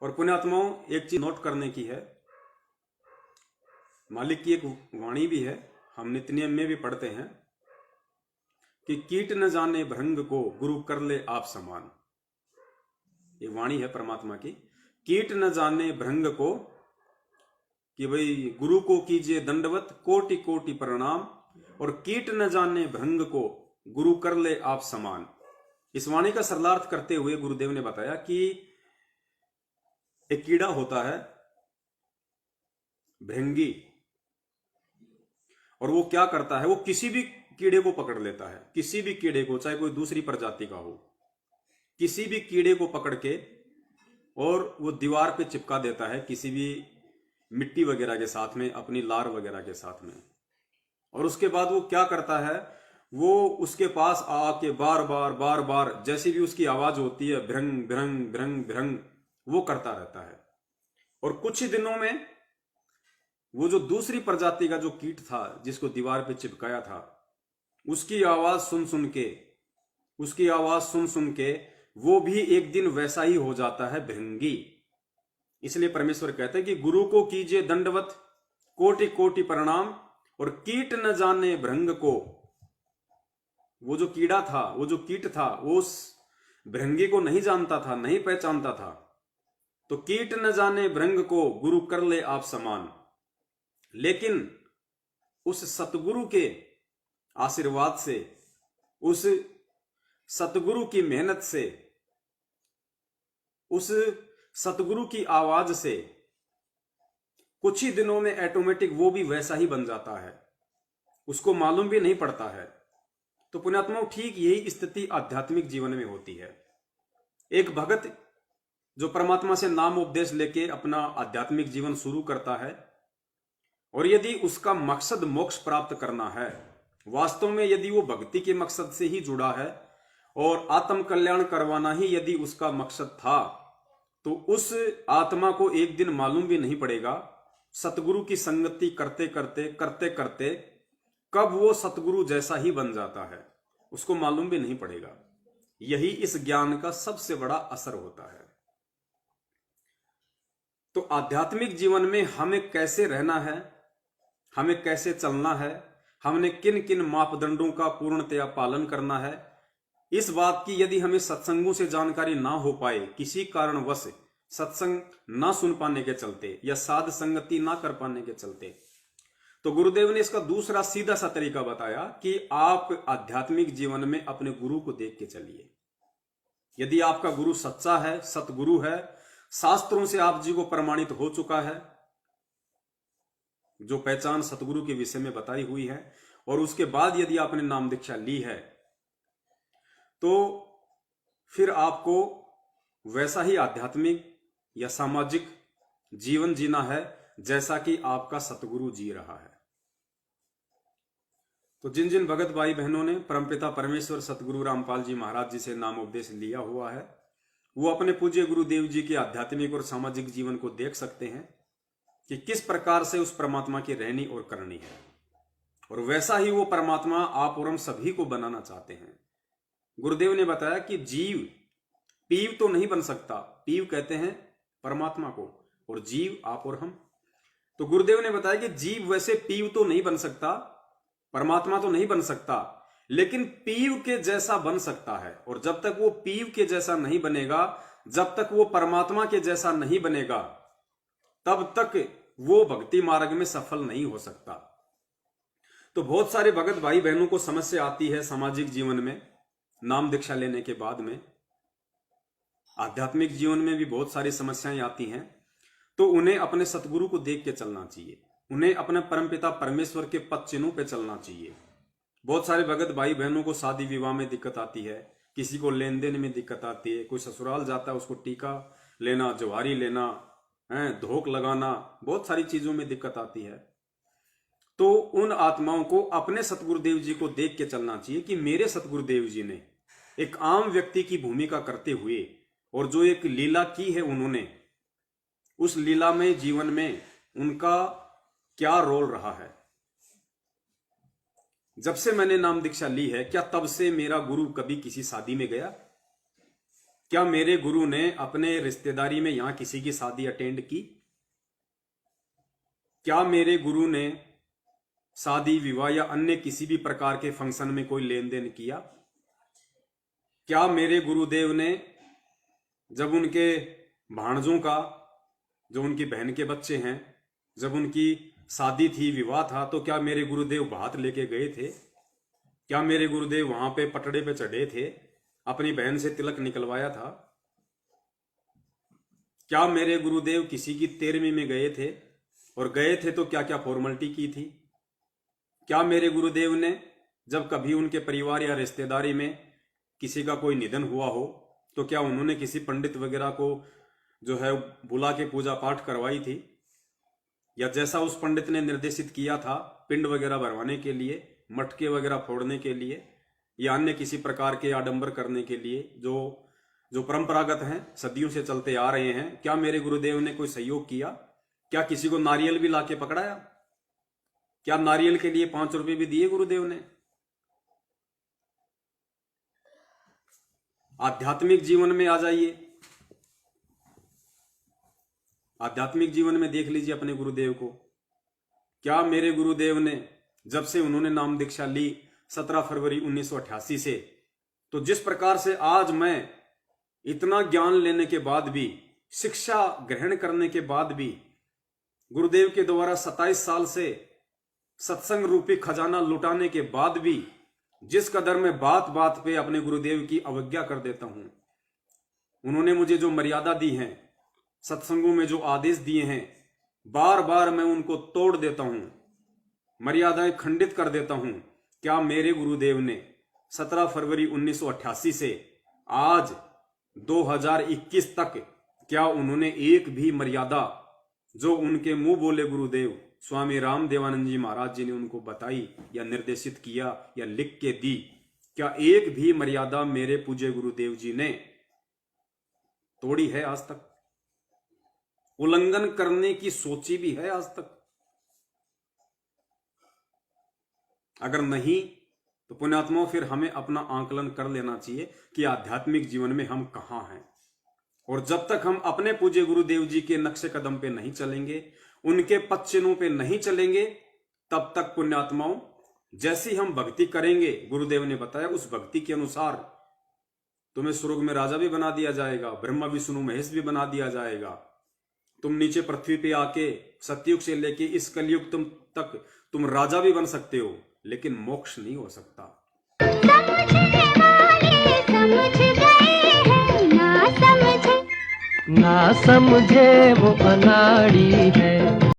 और पुण्यात्माओं, एक चीज नोट करने की है, मालिक की एक वाणी भी है, हम नित्य नियम में भी पढ़ते हैं कि कीट न जाने भृंग को गुरु कर ले आप समान। ये वाणी है परमात्मा की। कीट न जाने भृंग को, कि भाई गुरु को कीजिए दंडवत कोटि कोटि प्रणाम, और कीट न जाने भृंग को गुरु कर ले आप समान। इस वाणी का सरलार्थ करते हुए गुरुदेव ने बताया कि एक कीड़ा होता है भृंगी, और वो क्या करता है, वो किसी भी कीड़े को पकड़ लेता है, किसी भी कीड़े को, चाहे कोई दूसरी प्रजाति का हो, किसी भी कीड़े को पकड़ के और वो दीवार पे चिपका देता है, किसी भी मिट्टी वगैरह के साथ में, अपनी लार वगैरह के साथ में। और उसके बाद वो क्या करता है, वो उसके पास आके बार बार बार बार जैसी भी उसकी आवाज होती है, भ्रंग भ्रंग भ्रंग भ्रंग, वो करता रहता है। और कुछ ही दिनों में वो जो दूसरी प्रजाति का जो कीट था जिसको दीवार पे चिपकाया था, उसकी आवाज सुन सुन के वो भी एक दिन वैसा ही हो जाता है, भृंगी। इसलिए परमेश्वर कहते हैं कि गुरु को कीजिए दंडवत कोटि कोटि प्रणाम, और कीट न जाने भृंग को। वो जो कीड़ा था, वो जो कीट था, वो उस भृंगी को नहीं जानता था, नहीं पहचानता था। तो कीट न जाने भृंग को गुरु कर ले आप समान। लेकिन उस सतगुरु के आशीर्वाद से, उस सतगुरु की मेहनत से, उस सतगुरु की आवाज से कुछ ही दिनों में ऑटोमेटिक वो भी वैसा ही बन जाता है, उसको मालूम भी नहीं पड़ता है। तो पुण्यात्माओं, ठीक यही स्थिति आध्यात्मिक जीवन में होती है। एक भगत जो परमात्मा से नाम उपदेश लेके अपना आध्यात्मिक जीवन शुरू करता है, और यदि उसका मकसद मोक्ष प्राप्त करना है, वास्तव में यदि वो भक्ति के मकसद से ही जुड़ा है और आत्म कल्याण करवाना ही यदि उसका मकसद था, तो उस आत्मा को एक दिन मालूम भी नहीं पड़ेगा, सतगुरु की संगति करते करते करते करते कब वो सतगुरु जैसा ही बन जाता है, उसको मालूम भी नहीं पड़ेगा। यही इस ज्ञान का सबसे बड़ा असर होता है। तो आध्यात्मिक जीवन में हमें कैसे रहना है, हमें कैसे चलना है, हमने किन किन मापदंडों का पूर्णतया पालन करना है, इस बात की यदि हमें सत्संगों से जानकारी ना हो पाए, किसी कारणवश सत्संग ना सुन पाने के चलते या साध संगति ना कर पाने के चलते, तो गुरुदेव ने इसका दूसरा सीधा सा तरीका बताया कि आप आध्यात्मिक जीवन में अपने गुरु को देख के चलिए। यदि आपका गुरु सच्चा है, सतगुरु है, शास्त्रों से आप जी को प्रमाणित हो चुका है, जो पहचान सतगुरु के विषय में बताई हुई है, और उसके बाद यदि आपने नाम दीक्षा ली है, तो फिर आपको वैसा ही आध्यात्मिक या सामाजिक जीवन जीना है जैसा कि आपका सतगुरु जी रहा है। तो जिन जिन भगत भाई बहनों ने परमपिता परमेश्वर सतगुरु रामपाल जी महाराज जी से नाम उपदेश लिया हुआ है, वो अपने पूज्य गुरुदेव जी के आध्यात्मिक और सामाजिक जीवन को देख सकते हैं कि किस प्रकार से उस परमात्मा की रहनी और करनी है, और वैसा ही वो परमात्मा आप और हम सभी को बनाना चाहते हैं। गुरुदेव ने बताया कि जीव पीव तो नहीं बन सकता, पीव कहते हैं परमात्मा को, और जीव आप और हम। तो गुरुदेव ने बताया कि जीव वैसे पीव तो नहीं बन सकता, परमात्मा तो नहीं बन सकता, लेकिन पीव के जैसा बन सकता है। और जब तक वो पीव के जैसा नहीं बनेगा, जब तक वो परमात्मा के जैसा नहीं बनेगा, तब तक वो भक्ति मार्ग में सफल नहीं हो सकता। तो बहुत सारे भगत भाई बहनों को समस्या आती है सामाजिक जीवन में, नाम दीक्षा लेने के बाद में, आध्यात्मिक जीवन में भी बहुत सारी समस्याएं आती हैं। तो उन्हें अपने सतगुरु को देख के चलना चाहिए, उन्हें अपने परमपिता परमेश्वर के पद चिन्हों पे चलना चाहिए। बहुत सारे भगत भाई बहनों को शादी विवाह में दिक्कत आती है, किसी को लेन देन में दिक्कत आती है, कोई ससुराल जाता है उसको टीका लेना, जवारी लेना है, धोख लगाना, बहुत सारी चीजों में दिक्कत आती है। तो उन आत्माओं को अपने सतगुरुदेव जी को देख के चलना चाहिए कि मेरे सतगुरुदेव जी ने एक आम व्यक्ति की भूमिका करते हुए, और जो एक लीला की है उन्होंने, उस लीला में जीवन में उनका क्या रोल रहा है। जब से मैंने नाम दीक्षा ली है, क्या तब से मेरा गुरु कभी किसी शादी में गया? क्या मेरे गुरु ने अपने रिश्तेदारी में यहां किसी की शादी अटेंड की? क्या मेरे गुरु ने शादी विवाह या अन्य किसी भी प्रकार के फंक्शन में कोई लेन देन किया? क्या मेरे गुरुदेव ने जब उनके भाणजों का, जो उनकी बहन के बच्चे हैं, जब उनकी शादी थी, विवाह था, तो क्या मेरे गुरुदेव भात लेके गए थे? क्या मेरे गुरुदेव वहां पे पटड़े पे चढ़े थे, अपनी बहन से तिलक निकलवाया था? क्या मेरे गुरुदेव किसी की 13वीं में गए थे, और गए थे तो क्या क्या फॉर्मेलिटी की थी? क्या मेरे गुरुदेव ने जब कभी उनके परिवार या रिश्तेदारी में किसी का कोई निधन हुआ हो तो क्या उन्होंने किसी पंडित वगैरह को जो है बुला के पूजा पाठ करवाई थी? या जैसा उस पंडित ने निर्देशित किया था पिंड वगैरह भरवाने के लिए, मटके वगैरह फोड़ने के लिए, या अन्य किसी प्रकार के आडंबर करने के लिए जो परंपरागत हैं, सदियों से चलते आ रहे हैं, क्या मेरे गुरुदेव ने कोई सहयोग किया? क्या किसी को नारियल भी लाके पकड़ाया? क्या नारियल के लिए 5 रुपए भी दिए गुरुदेव ने? आध्यात्मिक जीवन में आ जाइए, आध्यात्मिक जीवन में देख लीजिए अपने गुरुदेव को। क्या मेरे गुरुदेव ने जब से उन्होंने नाम दीक्षा ली 17 फरवरी 1988 से, तो जिस प्रकार से आज मैं इतना ज्ञान लेने के बाद भी, शिक्षा ग्रहण करने के बाद भी, गुरुदेव के द्वारा 27 साल से सत्संग रूपी खजाना लुटाने के बाद भी जिस कदर मैं बात बात पे अपने गुरुदेव की अवज्ञा कर देता हूं, उन्होंने मुझे जो मर्यादा दी है, सत्संगों में जो आदेश दिए हैं, बार बार मैं उनको तोड़ देता हूं, मर्यादाएं खंडित कर देता हूं। क्या मेरे गुरुदेव ने 17 फरवरी 1988 से आज 2021 तक क्या उन्होंने एक भी मर्यादा जो उनके मुंह बोले गुरुदेव स्वामी राम देवानंद जी महाराज जी ने उनको बताई या निर्देशित किया या लिख के दी, क्या एक भी मर्यादा मेरे पूज्य गुरुदेव जी ने तोड़ी है आज तक? उल्लंघन करने की सोची भी है आज तक? अगर नहीं तो पुण्यात्माओं फिर हमें अपना आंकलन कर लेना चाहिए कि आध्यात्मिक जीवन में हम कहां हैं। और जब तक हम अपने पूज्य गुरुदेव जी के नक्शे कदम पे नहीं चलेंगे, उनके पद चिन्हों पे नहीं चलेंगे, तब तक पुण्यात्माओं जैसी हम भक्ति करेंगे, गुरुदेव ने बताया उस भक्ति के अनुसार तुम्हें स्वर्ग में राजा भी बना दिया जाएगा, ब्रह्मा विष्णु महेश भी बना दिया जाएगा। तुम नीचे पृथ्वी पे आके सतयुग से लेके इस कलयुग तक तुम राजा भी बन सकते हो, लेकिन मोक्ष नहीं हो सकता। समझने वाले समझ गए हैं, ना समझे वो अनाड़ी है।